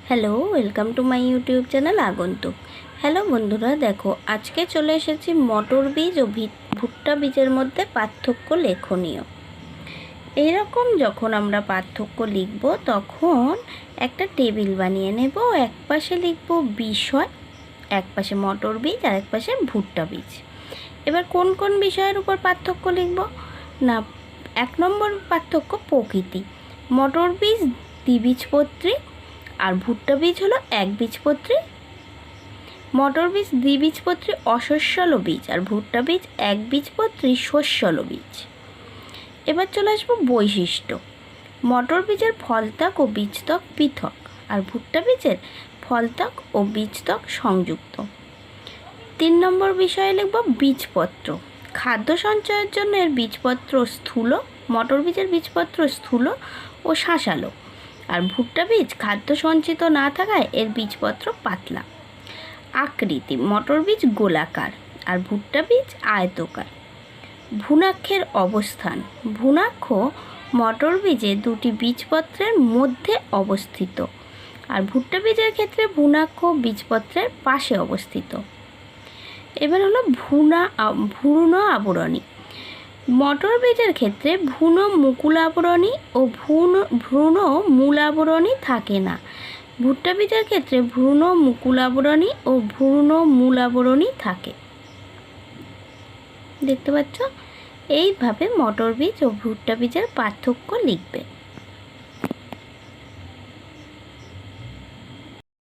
Hello, welcome to my YouTube channel আগন্তুক। Hello বন্ধুরা, দেখো আজকে চলে এসেছি মটর বীজ ও ভুট্টা বীজের মধ্যে পার্থক্য লেখনীয়। এইরকম যখন আমরা পার্থক্য লিখব তখন একটা টেবিল বানিয়ে নেব। এক পাশে লিখব বিষয়, এক পাশে মটর বীজ আর এক পাশে ভুট্টা বীজ। এবার কোন কোন বিষয়ের উপর পার্থক্য লিখব না, 1 নম্বর পার্থক্য প্রকৃতি। মটর বীজ দ্বিবীজপত্রী আর ভুট্টা বীজ হলো একবীজপত্রী। মটর বীজ দ্বিবীজপত্রী অশস্যল বীজ আর ভুট্টা বীজ একবীজপত্রী শস্যল বীজ। এবার চলে আসবো বৈশিষ্ট্য। মটর বীজের ফলত্বক ও বীজত্বক পৃথক আর ভুট্টা বীজের ফলত্বক ও বীজত্বক সংযুক্ত। 3 নম্বর বিষয়ে লিখব বীজপত্র। খাদ্য সঞ্চয়ের জন্য এর বীজপত্র স্থূল, মটর বীজের বীজপত্র স্থূল ও শাঁসালো আর ভুট্টা বীজ খাদ্য সঞ্চিত না থাকায় এর বীজপত্র পাতলা। আকৃতি, মটর বীজ গোলাকার আর ভুট্টা বীজ আয়তকার। ভ্রূণাক্ষের অবস্থান, ভ্রূণাক্ষ মটর বীজে দুটি বীজপত্রের মধ্যে অবস্থিত আর ভুট্টা বীজের ক্ষেত্রে ভ্রূণাক্ষ বীজপত্রের পাশে অবস্থিত। এবার হলো ভ্রূণ আবরণী। মটর বীজের ক্ষেত্রে ভ্রূণ মুকুলাবরণী ও ভ্রূণ মূলাবরণী থাকে না। ভুট্টা বীজের ক্ষেত্রে ভ্রূণ মুকুলাবরণী ও ভ্রূণ মূলাবরণী থাকে। দেখতে পাচ্ছ? এইভাবে মটর বীজ ও ভুট্টা বীজের পার্থক্য লিখবে।